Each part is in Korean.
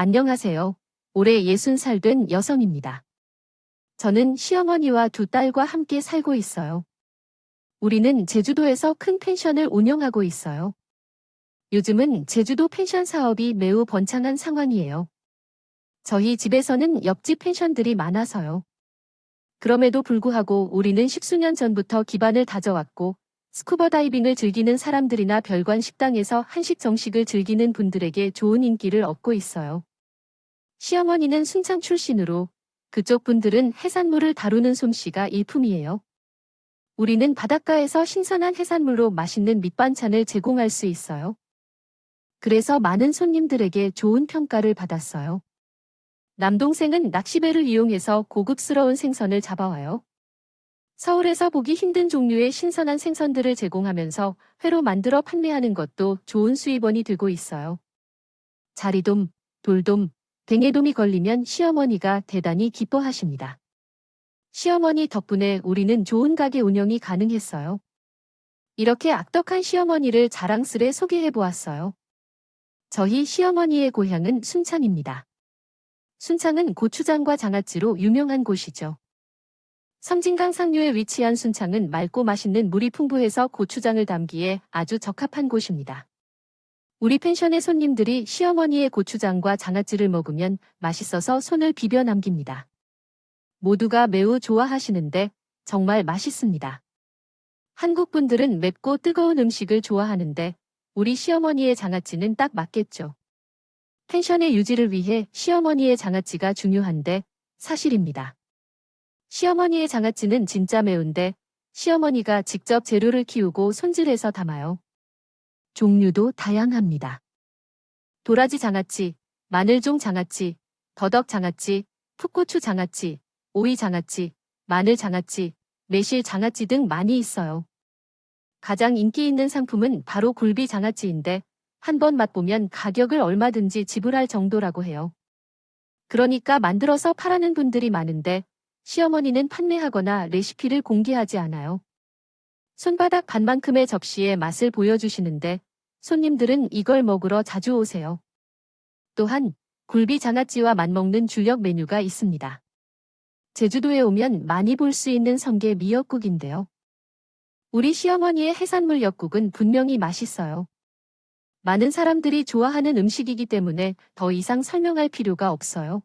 안녕하세요. 올해 60살 된 여성입니다. 저는 시어머니와 두 딸과 함께 살고 있어요. 우리는 제주도에서 큰 펜션을 운영하고 있어요. 요즘은 제주도 펜션 사업이 매우 번창한 상황이에요. 저희 집에서는 옆집 펜션들이 많아서요. 그럼에도 불구하고 우리는 십수년 전부터 기반을 다져왔고, 스쿠버 다이빙을 즐기는 사람들이나 별관 식당에서 한식 정식을 즐기는 분들에게 좋은 인기를 얻고 있어요. 시어머니는 순창 출신으로 그쪽 분들은 해산물을 다루는 솜씨가 일품이에요. 우리는 바닷가에서 신선한 해산물로 맛있는 밑반찬을 제공할 수 있어요. 그래서 많은 손님들에게 좋은 평가를 받았어요. 남동생은 낚시배를 이용해서 고급스러운 생선을 잡아와요. 서울에서 보기 힘든 종류의 신선한 생선들을 제공하면서 회로 만들어 판매하는 것도 좋은 수입원이 되고 있어요. 자리돔, 돌돔, 뱅에돔이 걸리면 시어머니가 대단히 기뻐하십니다. 시어머니 덕분에 우리는 좋은 가게 운영이 가능했어요. 이렇게 악덕한 시어머니를 자랑스레 소개해 보았어요. 저희 시어머니의 고향은 순창입니다. 순창은 고추장과 장아찌로 유명한 곳이죠. 섬진강 상류에 위치한 순창은 맑고 맛있는 물이 풍부해서 고추장을 담기에 아주 적합한 곳입니다. 우리 펜션의 손님들이 시어머니의 고추장과 장아찌를 먹으면 맛있어서 손을 비벼 남깁니다. 모두가 매우 좋아하시는데 정말 맛있습니다. 한국 분들은 맵고 뜨거운 음식을 좋아하는데 우리 시어머니의 장아찌는 딱 맞겠죠. 펜션의 유지를 위해 시어머니의 장아찌가 중요한데 사실입니다. 시어머니의 장아찌는 진짜 매운데 시어머니가 직접 재료를 키우고 손질해서 담아요. 종류도 다양합니다. 도라지 장아찌, 마늘종 장아찌, 더덕 장아찌, 풋고추 장아찌, 오이 장아찌, 마늘 장아찌, 매실 장아찌 등 많이 있어요. 가장 인기 있는 상품은 바로 굴비 장아찌인데 한번 맛보면 가격을 얼마든지 지불할 정도라고 해요. 그러니까 만들어서 팔하는 분들이 많은데 시어머니는 판매하거나 레시피를 공개하지 않아요. 손바닥 반만큼의 접시에 맛을 보여주시는데 손님들은 이걸 먹으러 자주 오세요. 또한 굴비 장아찌와 맞먹는 주력 메뉴가 있습니다. 제주도에 오면 많이 볼 수 있는 성게 미역국인데요. 우리 시어머니의 해산물 엽국은 분명히 맛있어요. 많은 사람들이 좋아하는 음식이기 때문에 더 이상 설명할 필요가 없어요.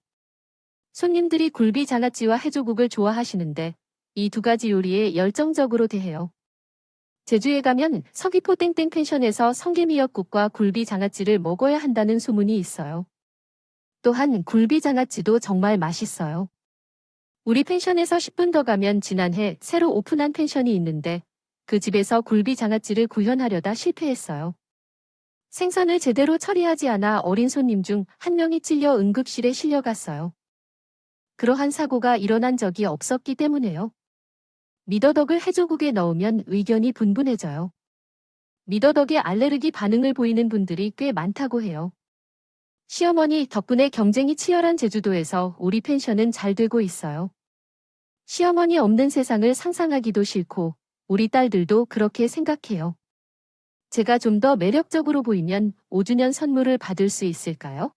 손님들이 굴비 장아찌와 해조국을 좋아하시는데 이 두 가지 요리에 열정적으로 대해요. 제주에 가면 서귀포 땡땡 펜션에서 성게미역국과 굴비 장아찌를 먹어야 한다는 소문이 있어요. 또한 굴비 장아찌도 정말 맛있어요. 우리 펜션에서 10분 더 가면 지난해 새로 오픈한 펜션이 있는데 그 집에서 굴비 장아찌를 구현하려다 실패했어요. 생선을 제대로 처리하지 않아 어린 손님 중 한 명이 찔려 응급실에 실려갔어요. 그러한 사고가 일어난 적이 없었기 때문에요. 미더덕을 해조국에 넣으면 의견이 분분해져요. 미더덕에 알레르기 반응을 보이는 분들이 꽤 많다고 해요. 시어머니 덕분에 경쟁이 치열한 제주도에서 우리 펜션은 잘 되고 있어요. 시어머니 없는 세상을 상상하기도 싫고 우리 딸들도 그렇게 생각해요. 제가 좀 더 매력적으로 보이면 5주년 선물을 받을 수 있을까요?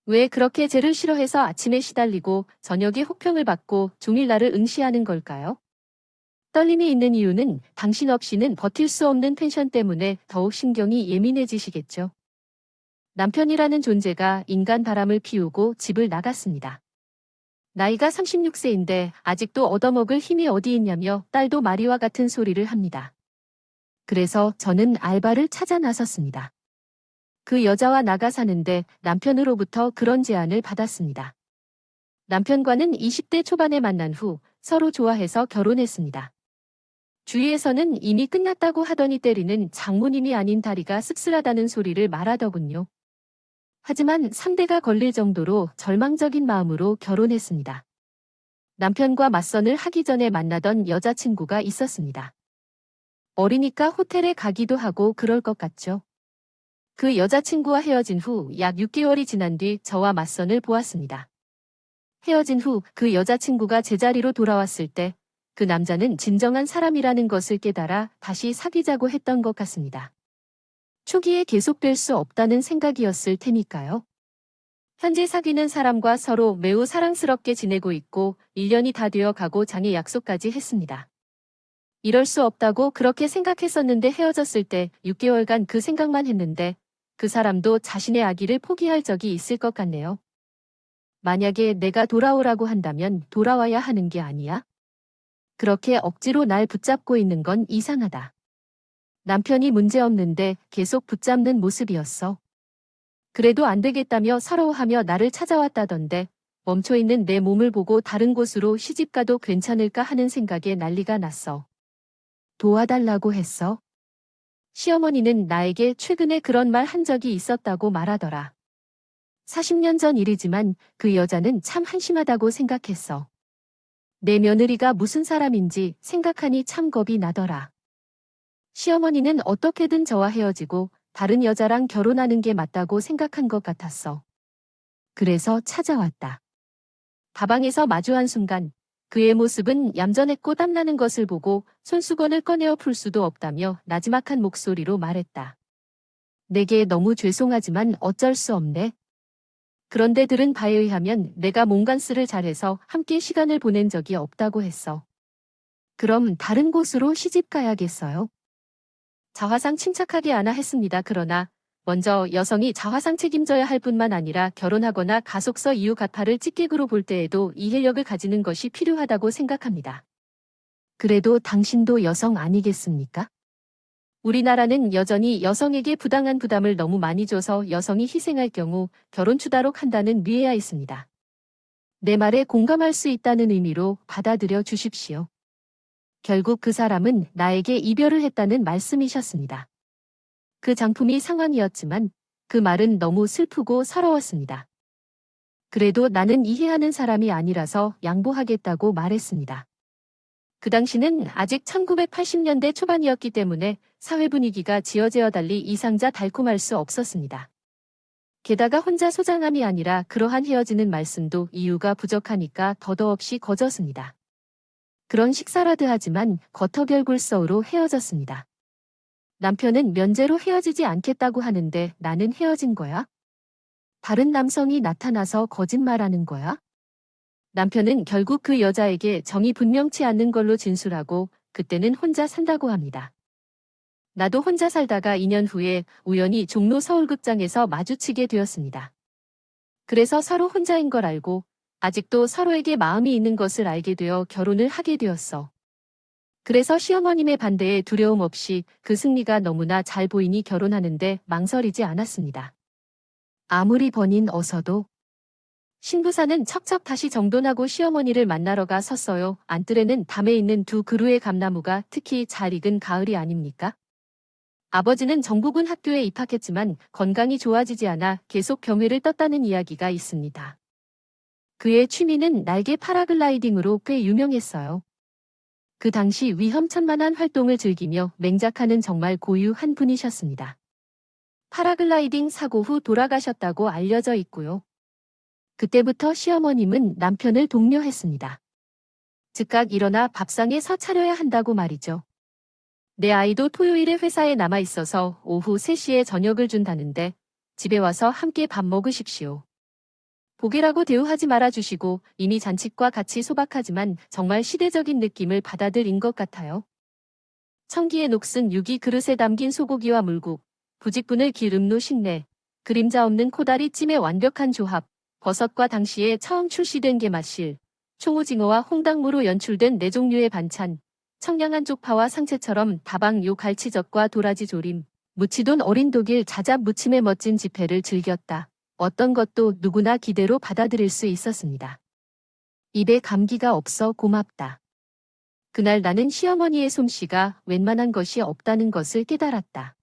왜 그렇게 쟤를 싫어해서 아침에 시달리고 저녁에 혹평을 받고 종일 나를 응시하는 걸까요? 떨림이 있는 이유는 당신 없이는 버틸 수 없는 펜션 때문에 더욱 신경이 예민해지시겠죠. 남편이라는 존재가 인간 바람을 피우고 집을 나갔습니다. 나이가 36세인데 아직도 얻어먹을 힘이 어디 있냐며 딸도 마리와 같은 소리를 합니다. 그래서 저는 알바를 찾아 나섰습니다. 그 여자와 나가 사는데 남편으로부터 그런 제안을 받았습니다. 남편과는 20대 초반에 만난 후 서로 좋아해서 결혼했습니다. 주위에서는 이미 끝났다고 하더니 때리는 장모님이 아닌 다리가 씁쓸하다는 소리를 말하더군요. 하지만 3대가 걸릴 정도로 절망적인 마음으로 결혼했습니다. 남편과 맞선을 하기 전에 만나던 여자친구가 있었습니다. 어리니까 호텔에 가기도 하고 그럴 것 같죠. 그 여자친구와 헤어진 후 약 6개월이 지난 뒤 저와 맞선을 보았습니다. 헤어진 후 그 여자친구가 제자리로 돌아왔을 때 그 남자는 진정한 사람이라는 것을 깨달아 다시 사귀자고 했던 것 같습니다. 초기에 계속될 수 없다는 생각이었을 테니까요. 현재 사귀는 사람과 서로 매우 사랑스럽게 지내고 있고 1년이 다 되어 가고 장애 약속까지 했습니다. 이럴 수 없다고 그렇게 생각했었는데 헤어졌을 때 6개월간 그 생각만 했는데 그 사람도 자신의 아기를 포기할 적이 있을 것 같네요. 만약에 내가 돌아오라고 한다면 돌아와야 하는 게 아니야? 그렇게 억지로 날 붙잡고 있는 건 이상하다. 남편이 문제없는데 계속 붙잡는 모습이었어. 그래도 안 되겠다며 서러워하며 나를 찾아왔다던데 멈춰있는 내 몸을 보고 다른 곳으로 시집가도 괜찮을까 하는 생각에 난리가 났어. 도와달라고 했어. 시어머니는 나에게 최근에 그런 말 한 적이 있었다고 말하더라. 40년 전 일이지만 그 여자는 참 한심하다고 생각했어. 내 며느리가 무슨 사람인지 생각하니 참 겁이 나더라. 시어머니는 어떻게든 저와 헤어지고 다른 여자랑 결혼하는 게 맞다고 생각한 것 같았어. 그래서 찾아왔다. 다방에서 마주한 순간 그의 모습은 얌전했고 땀나는 것을 보고 손수건을 꺼내어 풀 수도 없다며 나지막한 목소리로 말했다. 내게 너무 죄송하지만 어쩔 수 없네. 그런데 들은 바에 의하면 내가 몸간스를 잘해서 함께 시간을 보낸 적이 없다고 했어. 그럼 다른 곳으로 시집 가야겠어요? 자화상 침착하게 안아 했습니다. 그러나 먼저 여성이 자화상 책임져야 할 뿐만 아니라 결혼하거나 가속서 이후 가파를 직객으로 볼 때에도 이해력을 가지는 것이 필요하다고 생각합니다. 그래도 당신도 여성 아니겠습니까? 우리나라는 여전히 여성에게 부당한 부담을 너무 많이 줘서 여성이 희생할 경우 결혼 추다록 한다는 뉘에야 있습니다. 내 말에 공감할 수 있다는 의미로 받아들여 주십시오. 결국 그 사람은 나에게 이별을 했다는 말씀이셨습니다. 그 장품이 상황이었지만 그 말은 너무 슬프고 서러웠습니다. 그래도 나는 이해하는 사람이 아니라서 양보하겠다고 말했습니다. 그 당시는 아직 1980년대 초반이었기 때문에 사회 분위기가 지어재어 달리 이상자 달콤할 수 없었습니다. 게다가 혼자 소장함이 아니라 그러한 헤어지는 말씀도 이유가 부족하니까 더더없이 거졌습니다. 그런 식사라도 하지만 거터결굴서로 헤어졌습니다. 남편은 면제로 헤어지지 않겠다고 하는데 나는 헤어진 거야? 다른 남성이 나타나서 거짓말하는 거야? 남편은 결국 그 여자에게 정이 분명치 않는 걸로 진술하고 그때는 혼자 산다고 합니다. 나도 혼자 살다가 2년 후에 우연히 종로 서울극장에서 마주치게 되었습니다. 그래서 서로 혼자인 걸 알고 아직도 서로에게 마음이 있는 것을 알게 되어 결혼을 하게 되었어. 그래서 시어머님의 반대에 두려움 없이 그 승리가 너무나 잘 보이니 결혼하는데 망설이지 않았습니다. 아무리 번인 어서도 신부사는 척척 다시 정돈하고 시어머니를 만나러 가 섰어요. 안뜰에는 담에 있는 두 그루의 감나무가 특히 잘 익은 가을이 아닙니까? 아버지는 정부군 학교에 입학했지만 건강이 좋아지지 않아 계속 병회를 떴다는 이야기가 있습니다. 그의 취미는 날개 파라글라이딩으로 꽤 유명했어요. 그 당시 위험천만한 활동을 즐기며 맹작하는 정말 고유한 분이셨습니다. 파라글라이딩 사고 후 돌아가셨다고 알려져 있고요. 그때부터 시어머님은 남편을 독려했습니다. 즉각 일어나 밥상에 차려야 한다고 말이죠. 내 아이도 토요일에 회사에 남아 있어서 오후 3시에 저녁을 준다는데 집에 와서 함께 밥 먹으십시오. 보게라고 대우하지 말아주시고 이미 잔칫과 같이 소박하지만 정말 시대적인 느낌을 받아들인 것 같아요. 청기의 녹슨 유기 그릇에 담긴 소고기와 물국, 부직분을 기름노 식내, 그림자 없는 코다리찜의 완벽한 조합, 버섯과 당시에 처음 출시된 게맛실, 총오징어와 홍당무로 연출된 4종류의 반찬, 청량한 쪽파와 상채처럼 다방 요 갈치젓과 도라지 조림, 무치돈 어린 독일 자잡 무침의 멋진 집회를 즐겼다. 어떤 것도 누구나 기대로 받아들일 수 있었습니다. 입에 감기가 없어 고맙다. 그날 나는 시어머니의 솜씨가 웬만한 것이 없다는 것을 깨달았다.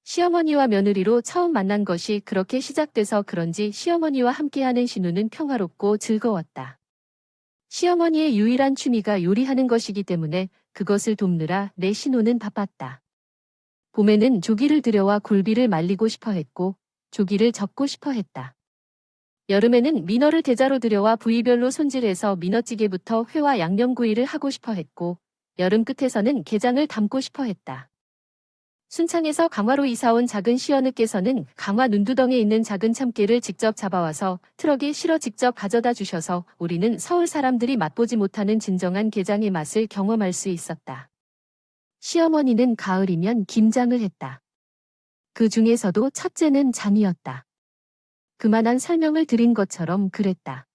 시어머니와 며느리로 처음 만난 것이 그렇게 시작돼서 그런지 시어머니와 함께하는 신우는 평화롭고 즐거웠다. 시어머니의 유일한 취미가 요리하는 것이기 때문에 그것을 돕느라 내 신우는 바빴다. 봄에는 조기를 들여와 굴비를 말리고 싶어 했고 조기를 젓고 싶어 했다. 여름에는 민어를 대자로 들여와 부위별로 손질해서 민어찌개부터 회와 양념구이를 하고 싶어 했고 여름 끝에서는 게장을 담고 싶어 했다. 순창에서 강화로 이사온 작은 시어느께서는 강화 눈두덩에 있는 작은 참깨를 직접 잡아와서 트럭에 실어 직접 가져다 주셔서 우리는 서울 사람들이 맛보지 못하는 진정한 게장의 맛을 경험할 수 있었다. 시어머니는 가을이면 김장을 했다. 그 중에서도 첫째는 장이었다. 그만한 설명을 드린 것처럼 그랬다.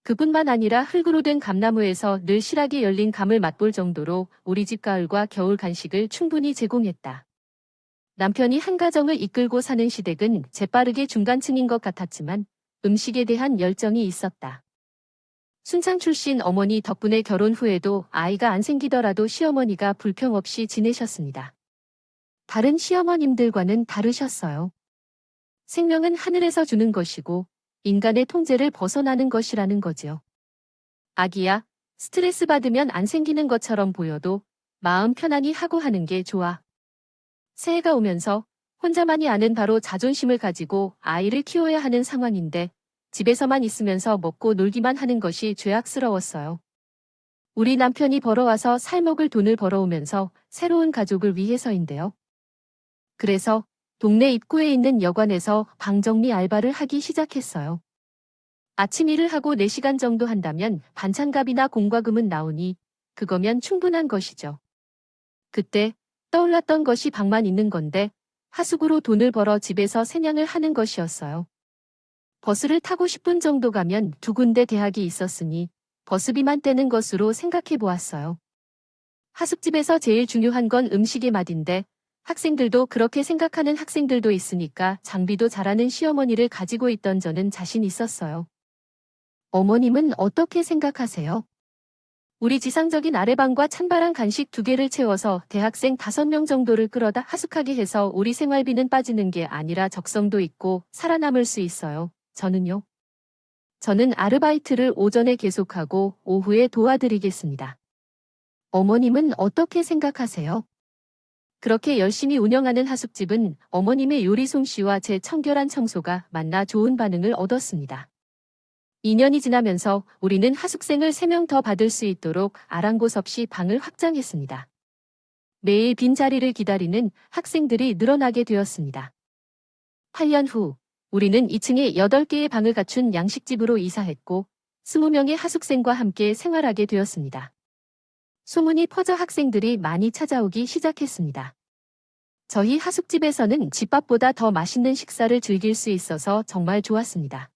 그뿐만 아니라 흙으로 된 감나무에서 늘 실하게 열린 감을 맛볼 정도로 우리 집 가을과 겨울 간식을 충분히 제공했다. 남편이 한 가정을 이끌고 사는 시댁은 재빠르게 중간층인 것 같았지만 음식에 대한 열정이 있었다. 순창 출신 어머니 덕분에 결혼 후에도 아이가 안 생기더라도 시어머니가 불평 없이 지내셨습니다. 다른 시어머님들과는 다르셨어요. 생명은 하늘에서 주는 것이고 인간의 통제를 벗어나는 것이라는 거지요. 아기야, 스트레스 받으면 안 생기는 것처럼 보여도 마음 편안히 하고 하는 게 좋아. 새해가 오면서 혼자만이 아는 바로 자존심을 가지고 아이를 키워야 하는 상황인데 집에서만 있으면서 먹고 놀기만 하는 것이 죄악스러웠어요. 우리 남편이 벌어와서 살먹을 돈을 벌어오면서 새로운 가족을 위해서인데요. 그래서 동네 입구에 있는 여관에서 방정리 알바를 하기 시작했어요. 아침 일을 하고 4시간 정도 한다면 반찬값이나 공과금은 나오니 그거면 충분한 것이죠. 그때 떠올랐던 것이 방만 있는 건데 하숙으로 돈을 벌어 집에서 세냥을 하는 것이었어요. 버스를 타고 10분 정도 가면 2군데 대학이 있었으니 버스비만 떼는 것으로 생각해 보았어요. 하숙집에서 제일 중요한 건 음식의 맛인데 학생들도 그렇게 생각하는 학생들도 있으니까 장비도 잘하는 시어머니를 가지고 있던 저는 자신 있었어요. 어머님은 어떻게 생각하세요? 우리 지상적인 아래방과 찬바람 간식 2개를 채워서 대학생 5명 정도를 끌어다 하숙하게 해서 우리 생활비는 빠지는 게 아니라 적성도 있고 살아남을 수 있어요. 저는요. 저는 아르바이트를 오전에 계속하고 오후에 도와드리겠습니다. 어머님은 어떻게 생각하세요? 그렇게 열심히 운영하는 하숙집은 어머님의 요리 솜씨와 제 청결한 청소가 만나 좋은 반응을 얻었습니다. 2년이 지나면서 우리는 하숙생을 3명 더 받을 수 있도록 아랑곳 없이 방을 확장했습니다. 매일 빈자리를 기다리는 학생들이 늘어나게 되었습니다. 8년 후 우리는 2층에 8개의 방을 갖춘 양식집으로 이사했고 20명의 하숙생과 함께 생활하게 되었습니다. 소문이 퍼져 학생들이 많이 찾아오기 시작했습니다. 저희 하숙집에서는 집밥보다 더 맛있는 식사를 즐길 수 있어서 정말 좋았습니다.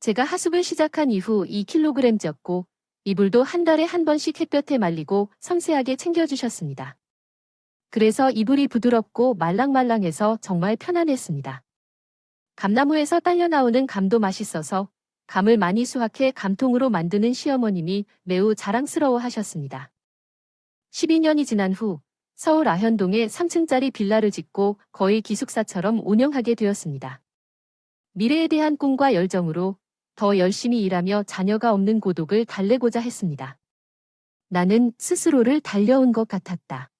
제가 하숙을 시작한 이후 2kg 쪘고 이불도 한 달에 한 번씩 햇볕에 말리고 섬세하게 챙겨주셨습니다. 그래서 이불이 부드럽고 말랑말랑해서 정말 편안했습니다. 감나무에서 딸려 나오는 감도 맛있어서 감을 많이 수확해 감통으로 만드는 시어머님이 매우 자랑스러워 하셨습니다. 12년이 지난 후 서울 아현동에 3층짜리 빌라를 짓고 거의 기숙사처럼 운영하게 되었습니다. 미래에 대한 꿈과 열정으로 더 열심히 일하며 자녀가 없는 고독을 달래고자 했습니다. 나는 스스로를 달려온 것 같았다.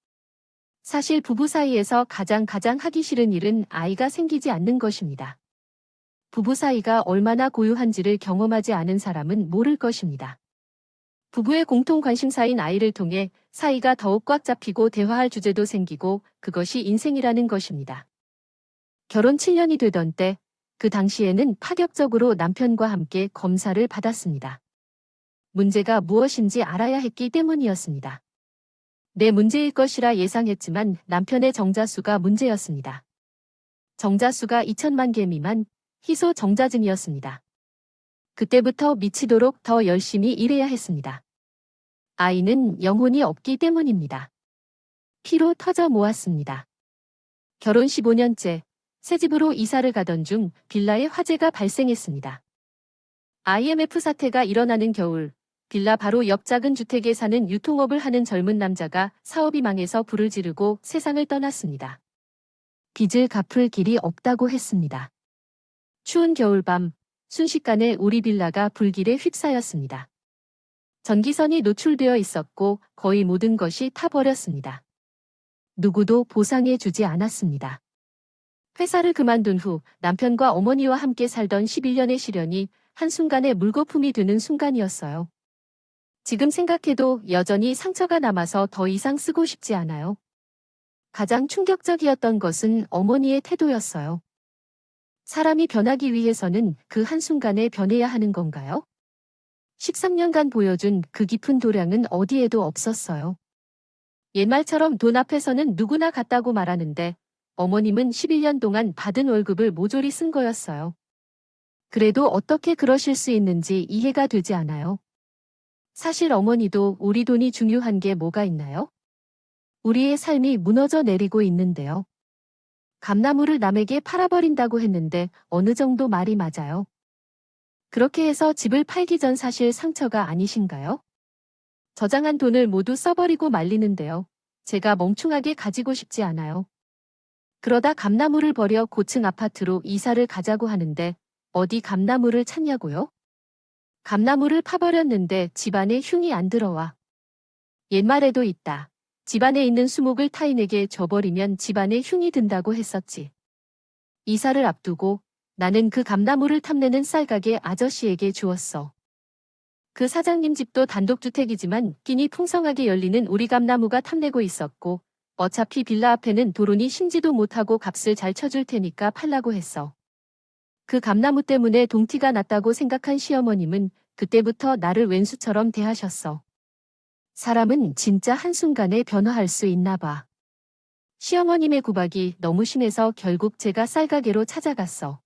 사실 부부 사이에서 가장 하기 싫은 일은 아이가 생기지 않는 것입니다. 부부 사이가 얼마나 고유한지를 경험하지 않은 사람은 모를 것입니다. 부부의 공통 관심사인 아이를 통해 사이가 더욱 꽉 잡히고 대화할 주제도 생기고 그것이 인생이라는 것입니다. 결혼 7년이 되던 때 그 당시에는 파격적으로 남편과 함께 검사를 받았습니다. 문제가 무엇인지 알아야 했기 때문이었습니다. 내 문제일 것이라 예상했지만 남편의 정자수가 문제였습니다. 정자수가 2천만 개 미만, 희소 정자증이었습니다. 그때부터 미치도록 더 열심히 일해야 했습니다. 아이는 영혼이 없기 때문입니다. 피로 터져 모았습니다. 결혼 15년째, 새 집으로 이사를 가던 중 빌라에 화재가 발생했습니다. IMF 사태가 일어나는 겨울, 빌라 바로 옆 작은 주택에 사는 유통업을 하는 젊은 남자가 사업이 망해서 불을 지르고 세상을 떠났습니다. 빚을 갚을 길이 없다고 했습니다. 추운 겨울밤, 순식간에 우리 빌라가 불길에 휩싸였습니다. 전기선이 노출되어 있었고 거의 모든 것이 타버렸습니다. 누구도 보상해 주지 않았습니다. 회사를 그만둔 후 남편과 어머니와 함께 살던 11년의 시련이 한순간에 물거품이 되는 순간이었어요. 지금 생각해도 여전히 상처가 남아서 더 이상 쓰고 싶지 않아요. 가장 충격적이었던 것은 어머니의 태도였어요. 사람이 변하기 위해서는 그 한순간에 변해야 하는 건가요? 13년간 보여준 그 깊은 도량은 어디에도 없었어요. 옛말처럼 돈 앞에서는 누구나 같다고 말하는데 어머님은 11년 동안 받은 월급을 모조리 쓴 거였어요. 그래도 어떻게 그러실 수 있는지 이해가 되지 않아요. 사실 어머니도 우리 돈이 중요한 게 뭐가 있나요? 우리의 삶이 무너져 내리고 있는데요. 감나무를 남에게 팔아버린다고 했는데 어느 정도 말이 맞아요. 그렇게 해서 집을 팔기 전 사실 상처가 아니신가요? 저장한 돈을 모두 써버리고 말리는데요. 제가 멍충하게 가지고 싶지 않아요. 그러다 감나무를 버려 고층 아파트로 이사를 가자고 하는데 어디 감나무를 찾냐고요? 감나무를 파버렸는데 집안에 흉이 안 들어와. 옛말에도 있다. 집안에 있는 수목을 타인에게 줘버리면 집안에 흉이 든다고 했었지. 이사를 앞두고 나는 그 감나무를 탐내는 쌀가게 아저씨에게 주었어. 그 사장님 집도 단독주택이지만 끼니 풍성하게 열리는 우리 감나무가 탐내고 있었고 어차피 빌라 앞에는 도로니 심지도 못하고 값을 잘 쳐줄 테니까 팔라고 했어. 그 감나무 때문에 동티가 났다고 생각한 시어머님은 그때부터 나를 왼수처럼 대하셨어. 사람은 진짜 한순간에 변화할 수 있나 봐. 시어머님의 구박이 너무 심해서 결국 제가 쌀가게로 찾아갔어.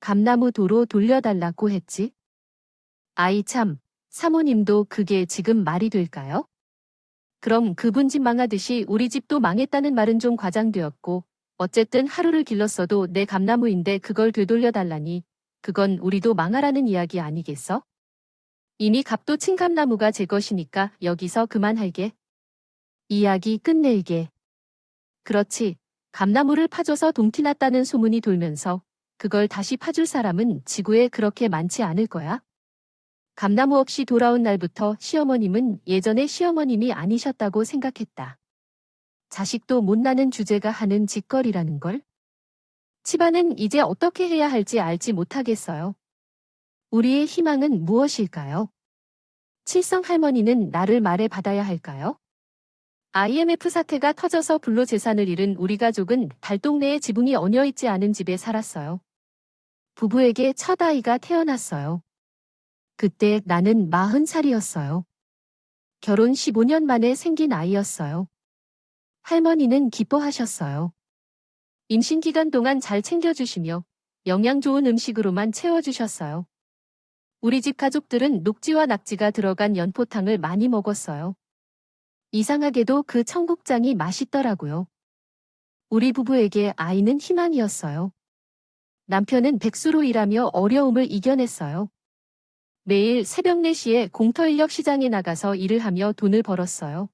감나무 도로 돌려달라고 했지. 아이 참, 사모님도 그게 지금 말이 될까요? 그럼 그분 집 망하듯이 우리 집도 망했다는 말은 좀 과장되었고 어쨌든 하루를 길렀어도 내 감나무인데 그걸 되돌려달라니 그건 우리도 망하라는 이야기 아니겠어? 이미 값도 친 감나무가 제 것이니까 여기서 그만할게. 이야기 끝낼게. 그렇지. 감나무를 파줘서 동티났다는 소문이 돌면서 그걸 다시 파줄 사람은 지구에 그렇게 많지 않을 거야. 감나무 없이 돌아온 날부터 시어머님은 예전의 시어머님이 아니셨다고 생각했다. 자식도 못 낳는 주제가 하는 짓거리라는 걸. 집안은 이제 어떻게 해야 할지 알지 못하겠어요. 우리의 희망은 무엇일까요? 칠성 할머니는 나를 말해 받아야 할까요? IMF 사태가 터져서 불로 재산을 잃은 우리 가족은 달동네에 지붕이 얹어있지 않은 집에 살았어요. 부부에게 첫 아이가 태어났어요. 그때 나는 40살이었어요. 결혼 15년 만에 생긴 아이였어요. 할머니는 기뻐하셨어요. 임신 기간 동안 잘 챙겨주시며 영양 좋은 음식으로만 채워주셨어요. 우리 집 가족들은 녹지와 낙지가 들어간 연포탕을 많이 먹었어요. 이상하게도 그 청국장이 맛있더라고요. 우리 부부에게 아이는 희망이었어요. 남편은 백수로 일하며 어려움을 이겨냈어요. 매일 새벽 4시에 공터인력 시장에 나가서 일을 하며 돈을 벌었어요.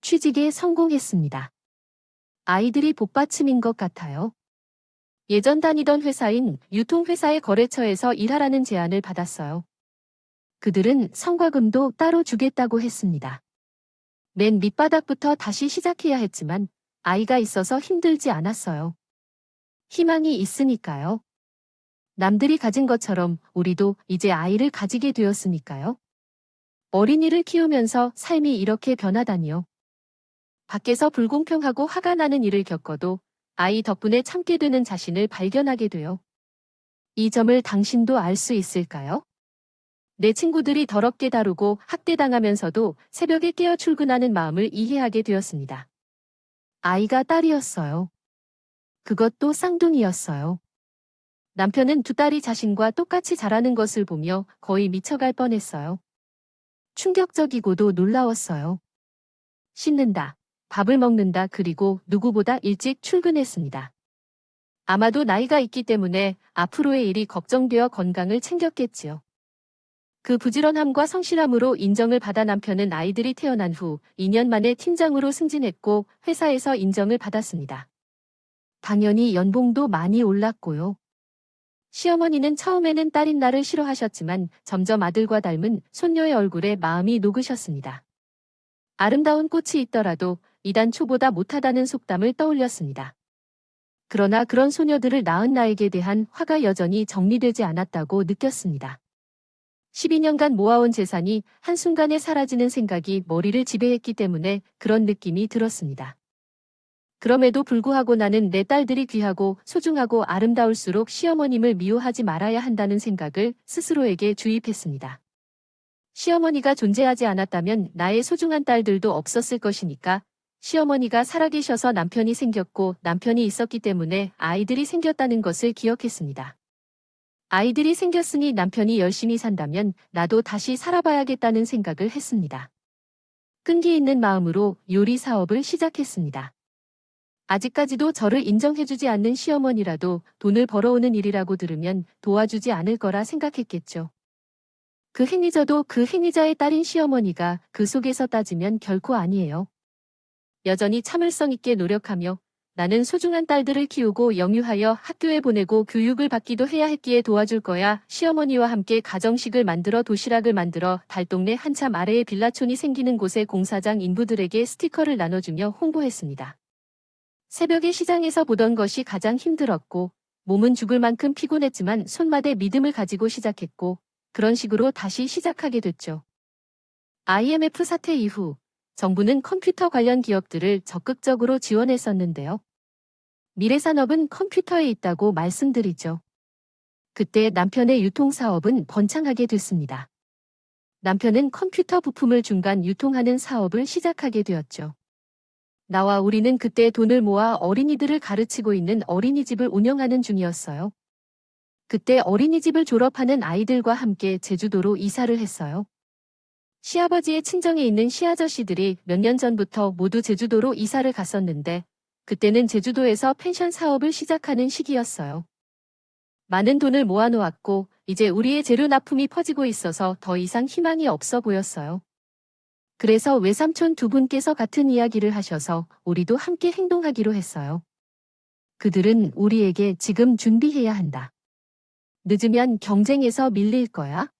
취직에 성공했습니다. 아이들이 복받침인 것 같아요. 예전 다니던 회사인 유통회사의 거래처에서 일하라는 제안을 받았어요. 그들은 성과금도 따로 주겠다고 했습니다. 맨 밑바닥부터 다시 시작해야 했지만 아이가 있어서 힘들지 않았어요. 희망이 있으니까요. 남들이 가진 것처럼 우리도 이제 아이를 가지게 되었으니까요. 어린이를 키우면서 삶이 이렇게 변하다니요. 밖에서 불공평하고 화가 나는 일을 겪어도 아이 덕분에 참게 되는 자신을 발견하게 돼요. 이 점을 당신도 알 수 있을까요? 내 친구들이 더럽게 다루고 학대당하면서도 새벽에 깨어 출근하는 마음을 이해하게 되었습니다. 아이가 딸이었어요. 그것도 쌍둥이였어요. 남편은 두 딸이 자신과 똑같이 자라는 것을 보며 거의 미쳐갈 뻔했어요. 충격적이고도 놀라웠어요. 씻는다, 밥을 먹는다 그리고 누구보다 일찍 출근했습니다. 아마도 나이가 있기 때문에 앞으로의 일이 걱정되어 건강을 챙겼겠지요. 그 부지런함과 성실함으로 인정을 받아 남편은 아이들이 태어난 후 2년 만에 팀장으로 승진했고 회사에서 인정을 받았습니다. 당연히 연봉도 많이 올랐고요. 시어머니는 처음에는 딸인 나를 싫어하셨지만 점점 아들과 닮은 손녀의 얼굴에 마음이 녹으셨습니다. 아름다운 꽃이 있더라도 이단 초보다 못하다는 속담을 떠올렸습니다. 그러나 그런 소녀들을 낳은 나에게 대한 화가 여전히 정리되지 않았다고 느꼈습니다. 12년간 모아온 재산이 한순간에 사라지는 생각이 머리를 지배했기 때문에 그런 느낌이 들었습니다. 그럼에도 불구하고 나는 내 딸들이 귀하고 소중하고 아름다울수록 시어머님을 미워하지 말아야 한다는 생각을 스스로에게 주입했습니다. 시어머니가 존재하지 않았다면 나의 소중한 딸들도 없었을 것이니까 시어머니가 살아계셔서 남편이 생겼고 남편이 있었기 때문에 아이들이 생겼다는 것을 기억했습니다. 아이들이 생겼으니 남편이 열심히 산다면 나도 다시 살아봐야겠다는 생각을 했습니다. 끈기 있는 마음으로 요리 사업을 시작했습니다. 아직까지도 저를 인정해주지 않는 시어머니라도 돈을 벌어오는 일이라고 들으면 도와주지 않을 거라 생각했겠죠. 그 행위자도 그 행위자의 딸인 시어머니가 그 속에서 따지면 결코 아니에요. 여전히 참을성 있게 노력하며 나는 소중한 딸들을 키우고 영유하여 학교에 보내고 교육을 받기도 해야 했기에 도와줄 거야. 시어머니와 함께 가정식을 만들어 도시락을 만들어 달동네 한참 아래에 빌라촌이 생기는 곳에 공사장 인부들에게 스티커를 나눠주며 홍보했습니다. 새벽에 시장에서 보던 것이 가장 힘들었고 몸은 죽을 만큼 피곤했지만 손맛에 믿음을 가지고 시작했고 그런 식으로 다시 시작하게 됐죠. IMF 사태 이후 정부는 컴퓨터 관련 기업들을 적극적으로 지원했었는데요. 미래산업은 컴퓨터에 있다고 말씀드리죠. 그때 남편의 유통사업은 번창하게 됐습니다. 남편은 컴퓨터 부품을 중간 유통하는 사업을 시작하게 되었죠. 나와 우리는 그때 돈을 모아 어린이들을 가르치고 있는 어린이집을 운영하는 중이었어요. 그때 어린이집을 졸업하는 아이들과 함께 제주도로 이사를 했어요. 시아버지의 친정에 있는 시아저씨들이 몇 년 전부터 모두 제주도로 이사를 갔었는데 그때는 제주도에서 펜션 사업을 시작하는 시기였어요. 많은 돈을 모아놓았고 이제 우리의 재료 납품이 퍼지고 있어서 더 이상 희망이 없어 보였어요. 그래서 외삼촌 두 분께서 같은 이야기를 하셔서 우리도 함께 행동하기로 했어요. 그들은 우리에게 지금 준비해야 한다. 늦으면 경쟁에서 밀릴 거야.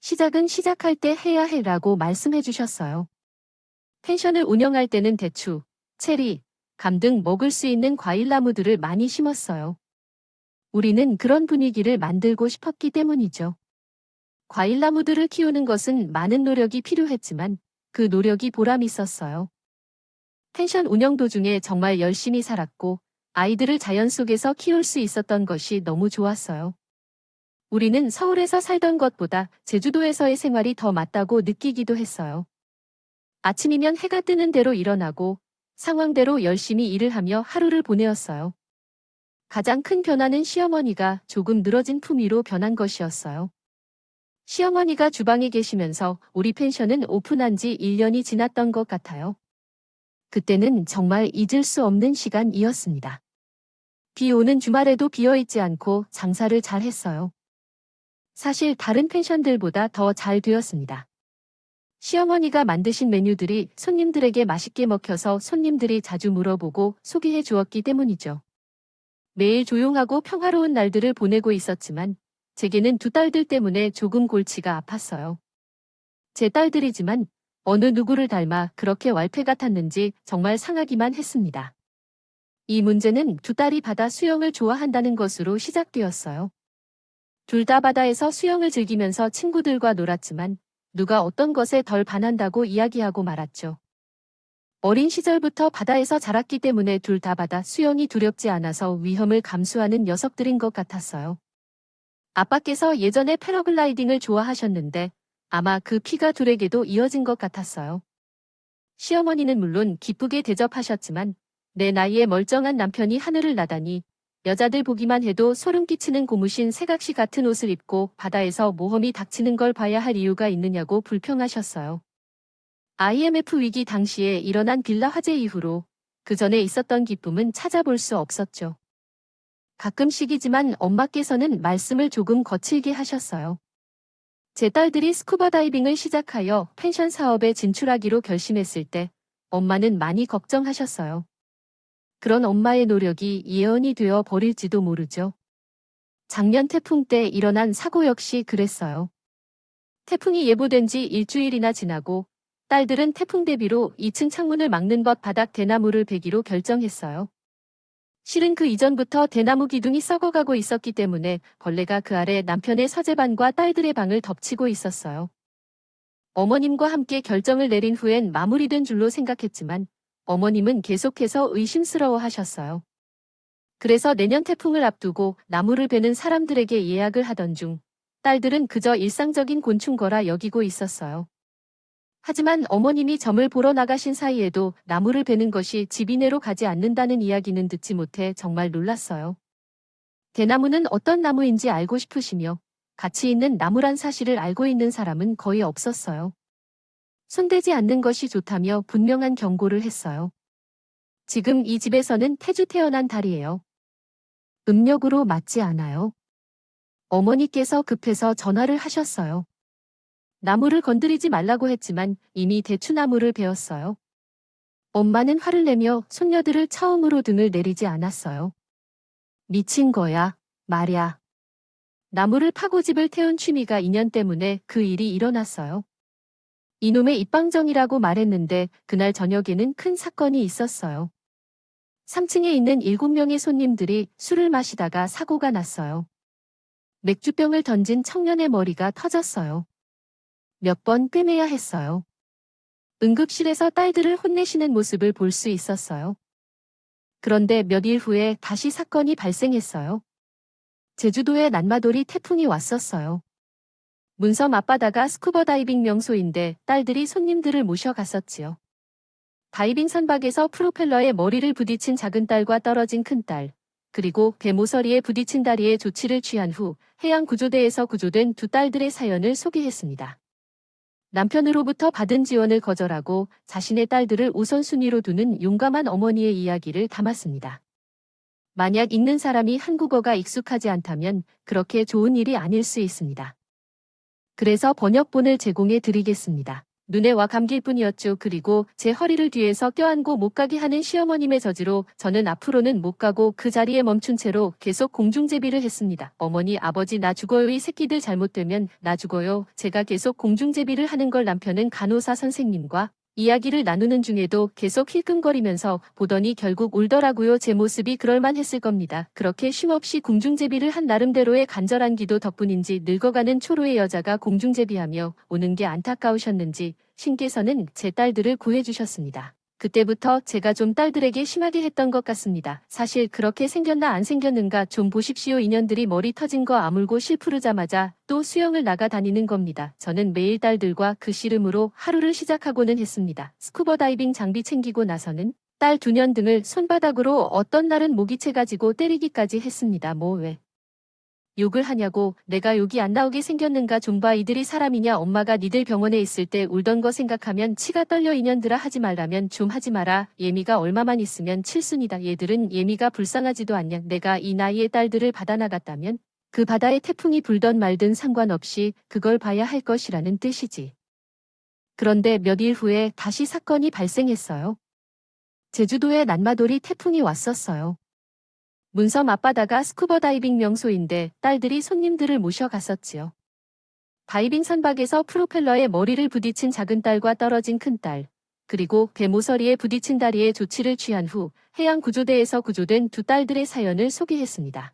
시작은 시작할 때 해야 해라고 말씀해 주셨어요. 펜션을 운영할 때는 대추, 체리, 감 등 먹을 수 있는 과일나무들을 많이 심었어요. 우리는 그런 분위기를 만들고 싶었기 때문이죠. 과일나무들을 키우는 것은 많은 노력이 필요했지만 그 노력이 보람 있었어요. 펜션 운영 도중에 정말 열심히 살았고 아이들을 자연 속에서 키울 수 있었던 것이 너무 좋았어요. 우리는 서울에서 살던 것보다 제주도에서의 생활이 더 맞다고 느끼기도 했어요. 아침이면 해가 뜨는 대로 일어나고 상황대로 열심히 일을 하며 하루를 보내었어요. 가장 큰 변화는 시어머니가 조금 늘어진 품위로 변한 것이었어요. 시어머니가 주방에 계시면서 우리 펜션은 오픈한 지 1년이 지났던 것 같아요. 그때는 정말 잊을 수 없는 시간이었습니다. 비 오는 주말에도 비어있지 않고 장사를 잘 했어요. 사실 다른 펜션들보다 더 잘 되었습니다. 시어머니가 만드신 메뉴들이 손님들에게 맛있게 먹혀서 손님들이 자주 물어보고 소개해 주었기 때문이죠. 매일 조용하고 평화로운 날들을 보내고 있었지만 제게는 두 딸들 때문에 조금 골치가 아팠어요. 제 딸들이지만 어느 누구를 닮아 그렇게 왈패 같았는지 정말 상하기만 했습니다. 이 문제는 두 딸이 바다 수영을 좋아한다는 것으로 시작되었어요. 둘 다 바다에서 수영을 즐기면서 친구들과 놀았지만 누가 어떤 것에 덜 반한다고 이야기하고 말았죠. 어린 시절부터 바다에서 자랐기 때문에 둘 다 바다 수영이 두렵지 않아서 위험을 감수하는 녀석들인 것 같았어요. 아빠께서 예전에 패러글라이딩을 좋아하셨는데 아마 그 피가 둘에게도 이어진 것 같았어요. 시어머니는 물론 기쁘게 대접하셨지만 내 나이에 멀쩡한 남편이 하늘을 나다니 여자들 보기만 해도 소름 끼치는 고무신 새각시 같은 옷을 입고 바다에서 모험이 닥치는 걸 봐야 할 이유가 있느냐고 불평하셨어요. IMF 위기 당시에 일어난 빌라 화재 이후로 그 전에 있었던 기쁨은 찾아볼 수 없었죠. 가끔씩이지만 엄마께서는 말씀을 조금 거칠게 하셨어요. 제 딸들이 스쿠버 다이빙을 시작하여 펜션 사업에 진출하기로 결심했을 때 엄마는 많이 걱정하셨어요. 그런 엄마의 노력이 예언이 되어 버릴지도 모르죠. 작년 태풍 때 일어난 사고 역시 그랬어요. 태풍이 예보된 지 일주일이나 지나고 딸들은 태풍 대비로 2층 창문을 막는 것 바닥 대나무를 베기로 결정했어요. 실은 그 이전부터 대나무 기둥이 썩어가고 있었기 때문에 벌레가 그 아래 남편의 서재반과 딸들의 방을 덮치고 있었어요. 어머님과 함께 결정을 내린 후엔 마무리된 줄로 생각했지만 어머님은 계속해서 의심스러워 하셨어요. 그래서 내년 태풍을 앞두고 나무를 베는 사람들에게 예약을 하던 중 딸들은 그저 일상적인 곤충거라 여기고 있었어요. 하지만 어머님이 점을 보러 나가신 사이에도 나무를 베는 것이 집 이내로 가지 않는다는 이야기는 듣지 못해 정말 놀랐어요. 대나무는 어떤 나무인지 알고 싶으시며 가치 있는 나무란 사실을 알고 있는 사람은 거의 없었어요. 손대지 않는 것이 좋다며 분명한 경고를 했어요. 지금 이 집에서는 태주 태어난 달이에요. 음력으로 맞지 않아요. 어머니께서 급해서 전화를 하셨어요. 나무를 건드리지 말라고 했지만 이미 대추나무를 베었어요. 엄마는 화를 내며 손녀들을 처음으로 등을 내리지 않았어요. 미친 거야, 말야. 나무를 파고 집을 태운 취미가 인연 때문에 그 일이 일어났어요. 이놈의 입방정이라고 말했는데 그날 저녁에는 큰 사건이 있었어요. 3층에 있는 7명의 손님들이 술을 마시다가 사고가 났어요. 맥주병을 던진 청년의 머리가 터졌어요. 몇 번 꿰매야 했어요. 응급실에서 딸들을 혼내시는 모습을 볼 수 있었어요. 그런데 몇 일 후에 다시 사건이 발생했어요. 제주도에 난마돌이 태풍이 왔었어요. 문섬 앞바다가 스쿠버 다이빙 명소인데 딸들이 손님들을 모셔갔었지요. 다이빙 선박에서 프로펠러에 머리를 부딪힌 작은 딸과 떨어진 큰 딸, 그리고 배 모서리에 부딪힌 다리에 조치를 취한 후 해양구조대에서 구조된 두 딸들의 사연을 소개했습니다. 남편으로부터 받은 지원을 거절하고 자신의 딸들을 우선순위로 두는 용감한 어머니의 이야기를 담았습니다. 만약 읽는 사람이 한국어가 익숙하지 않다면 그렇게 좋은 일이 아닐 수 있습니다. 그래서 번역본을 제공해 드리겠습니다. 눈에 와 감길 뿐이었죠. 그리고 제 허리를 뒤에서 껴안고 못 가게 하는 시어머님의 저지로 저는 앞으로는 못 가고 그 자리에 멈춘 채로 계속 공중제비를 했습니다. 어머니, 아버지 나 죽어요. 이 새끼들 잘못되면 나 죽어요. 제가 계속 공중제비를 하는 걸 남편은 간호사 선생님과 이야기를 나누는 중에도 계속 힐끔거리면서 보더니 결국 울더라고요. 제 모습이 그럴만했을 겁니다. 그렇게 쉼없이 공중제비를 한 나름대로의 간절한 기도 덕분인지 늙어가는 초로의 여자가 공중제비하며 오는 게 안타까우셨는지 신께서는 제 딸들을 구해주셨습니다. 그때부터 제가 좀 딸들에게 심하게 했던 것 같습니다. 사실 그렇게 생겼나 안 생겼는가 좀 보십시오. 인연들이 머리 터진 거 아물고 실푸르자마자 또 수영을 나가 다니는 겁니다. 저는 매일 딸들과 그 씨름으로 하루를 시작하고는 했습니다. 스쿠버 다이빙 장비 챙기고 나서는 딸 2년 등을 손바닥으로 어떤 날은 모기채 가지고 때리기까지 했습니다. 뭐 왜? 욕을 하냐고. 내가 욕이 안 나오게 생겼는가 좀 봐. 이들이 사람이냐. 엄마가 니들 병원에 있을 때 울던 거 생각하면 치가 떨려. 인연들아 하지 말라면 좀 하지 마라. 예미가 얼마만 있으면 칠순이다. 얘들은 예미가 불쌍하지도 않냐. 내가 이 나이에 딸들을 받아 나갔다면 그 바다에 태풍이 불던 말든 상관없이 그걸 봐야 할 것이라는 뜻이지. 그런데 몇 일 후에 다시 사건이 발생했어요. 제주도에 난마돌이 태풍이 왔었어요. 문섬 앞바다가 스쿠버 다이빙 명소인데 딸들이 손님들을 모셔갔었지요. 다이빙 선박에서 프로펠러에 머리를 부딪힌 작은 딸과 떨어진 큰 딸, 그리고 배 모서리에 부딪힌 다리에 조치를 취한 후 해양구조대에서 구조된 두 딸들의 사연을 소개했습니다.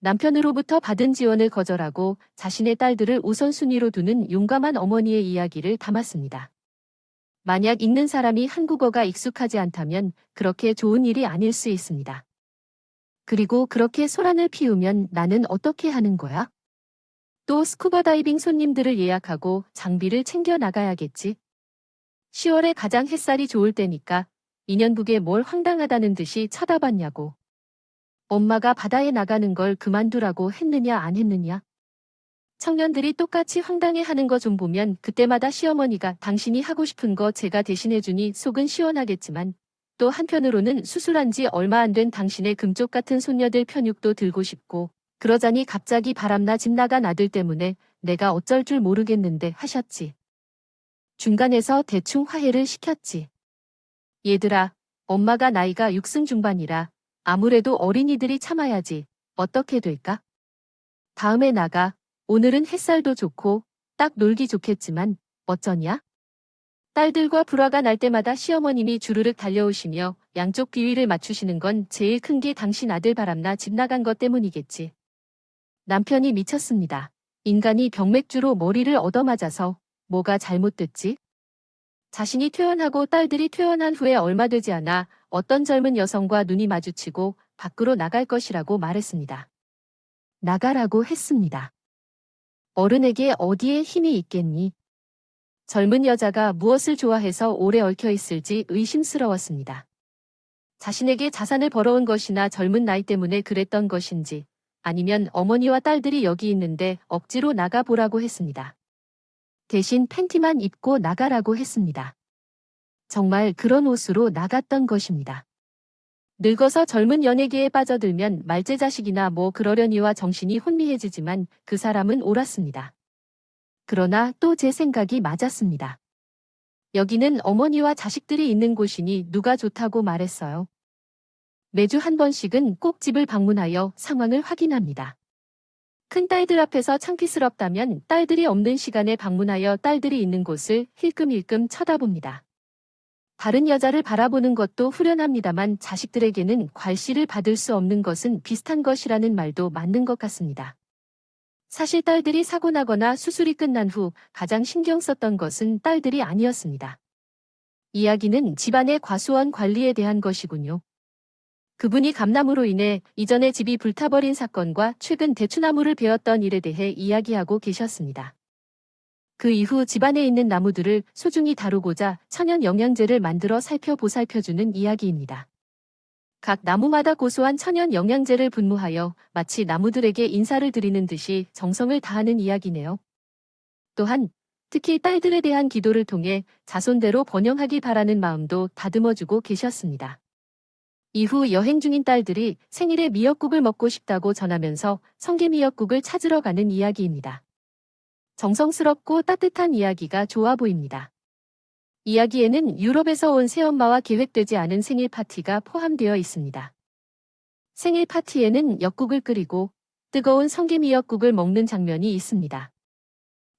남편으로부터 받은 지원을 거절하고 자신의 딸들을 우선순위로 두는 용감한 어머니의 이야기를 담았습니다. 만약 읽는 사람이 한국어가 익숙하지 않다면 그렇게 좋은 일이 아닐 수 있습니다. 그리고 그렇게 소란을 피우면 나는 어떻게 하는 거야? 또 스쿠버 다이빙 손님들을 예약하고 장비를 챙겨 나가야겠지. 10월에 가장 햇살이 좋을 때니까 2년북에 뭘 황당하다는 듯이 쳐다봤냐고. 엄마가 바다에 나가는 걸 그만두라고 했느냐 안 했느냐. 청년들이 똑같이 황당해하는 거 좀 보면 그때마다 시어머니가 당신이 하고 싶은 거 제가 대신해주니 속은 시원하겠지만 또 한편으로는 수술한 지 얼마 안 된 당신의 금쪽 같은 손녀들 편육도 들고 싶고 그러자니 갑자기 바람나 집 나간 아들 때문에 내가 어쩔 줄 모르겠는데 하셨지. 중간에서 대충 화해를 시켰지. 얘들아, 엄마가 나이가 6승 중반이라 아무래도 어린이들이 참아야지. 어떻게 될까? 다음에 나가. 오늘은 햇살도 좋고 딱 놀기 좋겠지만 어쩌냐? 딸들과 불화가 날 때마다 시어머님이 주르륵 달려오시며 양쪽 비위를 맞추시는 건 제일 큰 게 당신 아들 바람나 집 나간 것 때문이겠지. 남편이 미쳤습니다. 인간이 병맥주로 머리를 얻어맞아서 뭐가 잘못됐지? 자신이 퇴원하고 딸들이 퇴원한 후에 얼마 되지 않아 어떤 젊은 여성과 눈이 마주치고 밖으로 나갈 것이라고 말했습니다. 나가라고 했습니다. 어른에게 어디에 힘이 있겠니? 젊은 여자가 무엇을 좋아해서 오래 얽혀 있을지 의심스러웠습니다. 자신에게 자산을 벌어온 것이나 젊은 나이 때문에 그랬던 것인지, 아니면 어머니와 딸들이 여기 있는데 억지로 나가보라고 했습니다. 대신 팬티만 입고 나가라고 했습니다. 정말 그런 옷으로 나갔던 것입니다. 늙어서 젊은 연예계에 빠져들면 말제자식이나 뭐 그러려니와 정신이 혼미해지지만 그 사람은 옳았습니다. 그러나 또 제 생각이 맞았습니다. 여기는 어머니와 자식들이 있는 곳이니 누가 좋다고 말했어요. 매주 한 번씩은 꼭 집을 방문하여 상황을 확인합니다. 큰 딸들 앞에서 창피스럽다면 딸들이 없는 시간에 방문하여 딸들이 있는 곳을 힐끔힐끔 쳐다봅니다. 다른 여자를 바라보는 것도 후련합니다만 자식들에게는 괄시를 받을 수 없는 것은 비슷한 것이라는 말도 맞는 것 같습니다. 사실 딸들이 사고 나거나 수술이 끝난 후 가장 신경 썼던 것은 딸들이 아니었습니다. 이야기는 집안의 과수원 관리에 대한 것이군요. 그분이 감나무로 인해 이전에 집이 불타버린 사건과 최근 대추나무를 베었던 일에 대해 이야기하고 계셨습니다. 그 이후 집안에 있는 나무들을 소중히 다루고자 천연 영양제를 만들어 보살펴주는 이야기입니다. 각 나무마다 고소한 천연 영양제를 분무하여 마치 나무들에게 인사를 드리는 듯이 정성을 다하는 이야기네요. 또한 특히 딸들에 대한 기도를 통해 자손대로 번영하기 바라는 마음도 다듬어주고 계셨습니다. 이후 여행 중인 딸들이 생일에 미역국을 먹고 싶다고 전하면서 성게 미역국을 찾으러 가는 이야기입니다. 정성스럽고 따뜻한 이야기가 좋아 보입니다. 이야기에는 유럽에서 온 새엄마와 계획되지 않은 생일 파티가 포함되어 있습니다. 생일 파티에는 엿국을 끓이고 뜨거운 성게 미역국을 먹는 장면이 있습니다.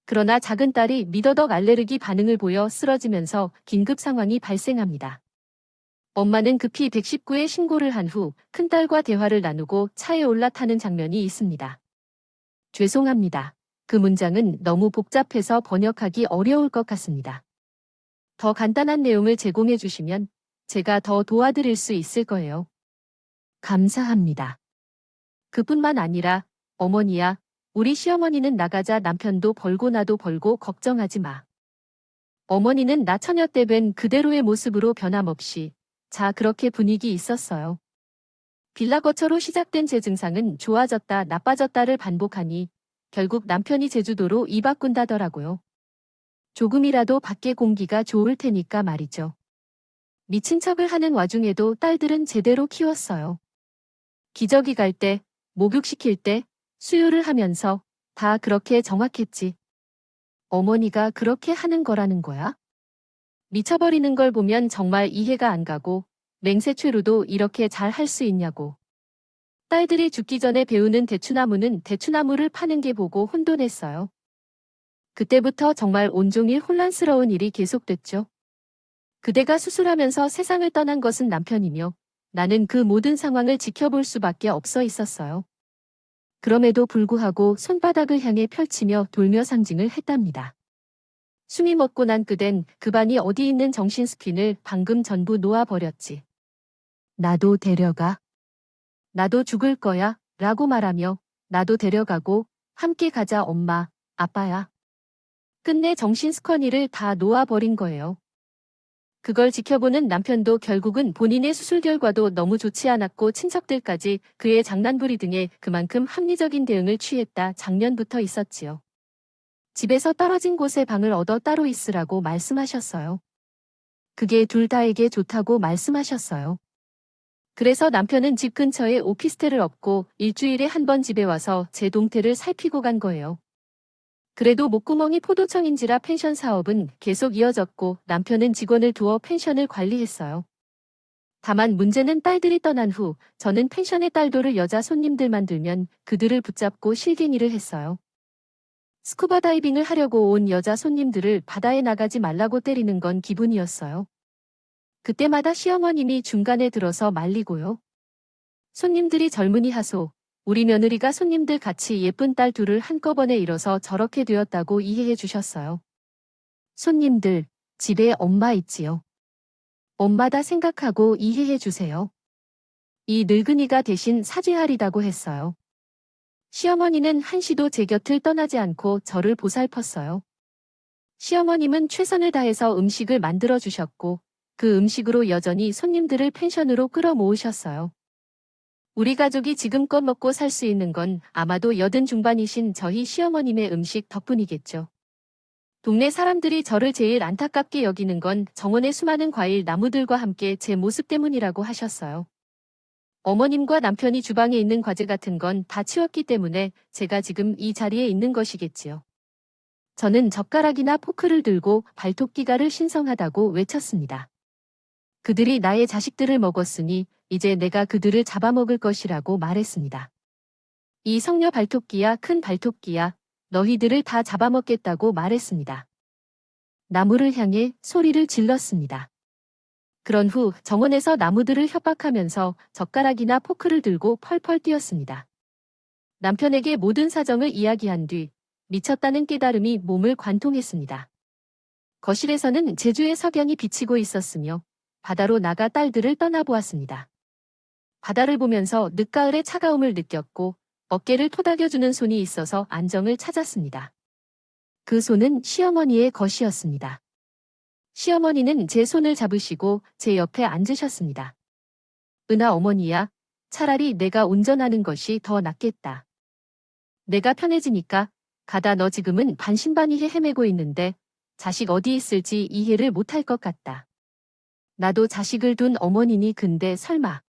그러나 작은 딸이 미더덕 알레르기 반응을 보여 쓰러지면서 긴급 상황이 발생합니다. 엄마는 급히 119에 신고를 한 후 큰딸과 대화를 나누고 차에 올라타는 장면이 있습니다. 죄송합니다. 그 문장은 너무 복잡해서 번역하기 어려울 것 같습니다. 더 간단한 내용을 제공해 주시면 제가 더 도와드릴 수 있을 거예요. 감사합니다. 그뿐만 아니라 어머니야, 우리 시어머니는 나가자 남편도 벌고 나도 벌고 걱정하지 마. 어머니는 나 처녀 때 뵌 그대로의 모습으로 변함없이 자 그렇게 분위기 있었어요. 빌라 거처로 시작된 제 증상은 좋아졌다 나빠졌다를 반복하니 결국 남편이 제주도로 이 바꾼다더라고요. 조금이라도 밖에 공기가 좋을 테니까 말이죠. 미친 척을 하는 와중에도 딸들은 제대로 키웠어요. 기저귀 갈 때, 목욕시킬 때, 수유를 하면서 다 그렇게 정확했지. 어머니가 그렇게 하는 거라는 거야? 미쳐버리는 걸 보면 정말 이해가 안 가고 맹세최루도 이렇게 잘 할 수 있냐고. 딸들이 죽기 전에 배우는 대추나무는 대추나무를 파는 게 보고 혼돈했어요. 그때부터 정말 온종일 혼란스러운 일이 계속됐죠. 그대가 수술하면서 세상을 떠난 것은 남편이며 나는 그 모든 상황을 지켜볼 수밖에 없어 있었어요. 그럼에도 불구하고 손바닥을 향해 펼치며 돌며 상징을 했답니다. 숨이 멎고 난 그댄 그 반이 어디 있는 정신 스킨을 방금 전부 놓아버렸지. 나도 데려가. 나도 죽을 거야 라고 말하며 나도 데려가고 함께 가자 엄마, 아빠야. 끝내 정신 스커니를 다 놓아버린 거예요. 그걸 지켜보는 남편도 결국은 본인의 수술 결과도 너무 좋지 않았고 친척들까지 그의 장난부리 등에 그만큼 합리적인 대응을 취했다 작년부터 있었지요. 집에서 떨어진 곳에 방을 얻어 따로 있으라고 말씀하셨어요. 그게 둘 다에게 좋다고 말씀하셨어요. 그래서 남편은 집 근처에 오피스텔을 얻고 일주일에 한 번 집에 와서 제 동태를 살피고 간 거예요. 그래도 목구멍이 포도청인지라 펜션 사업은 계속 이어졌고 남편은 직원을 두어 펜션을 관리했어요. 다만 문제는 딸들이 떠난 후 저는 펜션에 딸도를 여자 손님들만 들면 그들을 붙잡고 실갱이를 했어요. 스쿠버 다이빙을 하려고 온 여자 손님들을 바다에 나가지 말라고 때리는 건 기분이었어요. 그때마다 시어머님이 중간에 들어서 말리고요. 손님들이 젊은이 하소. 우리 며느리가 손님들 같이 예쁜 딸 둘을 한꺼번에 잃어서 저렇게 되었다고 이해해 주셨어요. 손님들, 집에 엄마 있지요. 엄마다 생각하고 이해해 주세요. 이 늙은이가 대신 사죄하리다고 했어요. 시어머니는 한시도 제 곁을 떠나지 않고 저를 보살폈어요. 시어머님은 최선을 다해서 음식을 만들어 주셨고 그 음식으로 여전히 손님들을 펜션으로 끌어모으셨어요. 우리 가족이 지금껏 먹고 살 수 있는 건 아마도 80 중반이신 저희 시어머님의 음식 덕분이겠죠. 동네 사람들이 저를 제일 안타깝게 여기는 건 정원의 수많은 과일 나무들과 함께 제 모습 때문이라고 하셨어요. 어머님과 남편이 주방에 있는 과제 같은 건 다 치웠기 때문에 제가 지금 이 자리에 있는 것이겠지요. 저는 젓가락이나 포크를 들고 발톱기가를 신성하다고 외쳤습니다. 그들이 나의 자식들을 먹었으니 이제 내가 그들을 잡아먹을 것이라고 말했습니다. 이 성녀 발톱기야, 큰 발톱기야, 너희들을 다 잡아먹겠다고 말했습니다. 나무를 향해 소리를 질렀습니다. 그런 후 정원에서 나무들을 협박하면서 젓가락이나 포크를 들고 펄펄 뛰었습니다. 남편에게 모든 사정을 이야기한 뒤 미쳤다는 깨달음이 몸을 관통했습니다. 거실에서는 제주의 석양이 비치고 있었으며 바다로 나가 딸들을 떠나보았습니다. 바다를 보면서 늦가을의 차가움을 느꼈고 어깨를 토닥여주는 손이 있어서 안정을 찾았습니다. 그 손은 시어머니의 것이었습니다. 시어머니는 제 손을 잡으시고 제 옆에 앉으셨습니다. 은하 어머니야, 차라리 내가 운전하는 것이 더 낫겠다. 내가 편해지니까 가다 너 지금은 반신반의해 헤매고 있는데 자식 어디 있을지 이해를 못할 것 같다. 나도 자식을 둔 어머니니 근데 설마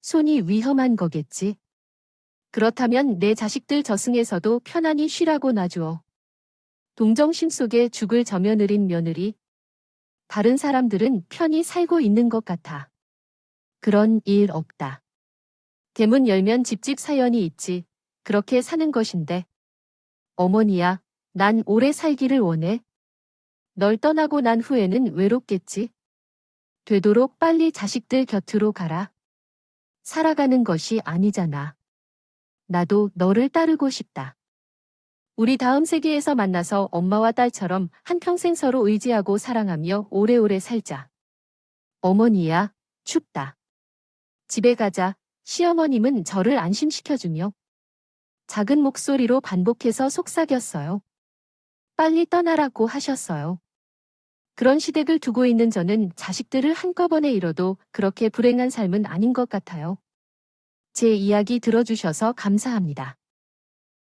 손이 위험한 거겠지? 그렇다면 내 자식들 저승에서도 편안히 쉬라고 놔주어. 동정심 속에 죽을 저며느린 며느리. 다른 사람들은 편히 살고 있는 것 같아. 그런 일 없다. 대문 열면 집집 사연이 있지. 그렇게 사는 것인데. 어머니야, 난 오래 살기를 원해. 널 떠나고 난 후에는 외롭겠지. 되도록 빨리 자식들 곁으로 가라. 살아가는 것이 아니잖아. 나도 너를 따르고 싶다. 우리 다음 세계에서 만나서 엄마와 딸처럼 한평생 서로 의지하고 사랑하며 오래오래 살자. 어머니야, 춥다. 집에 가자. 시어머님은 저를 안심시켜주며 작은 목소리로 반복해서 속삭였어요. 빨리 떠나라고 하셨어요. 그런 시댁을 두고 있는 저는 자식들을 한꺼번에 잃어도 그렇게 불행한 삶은 아닌 것 같아요. 제 이야기 들어주셔서 감사합니다.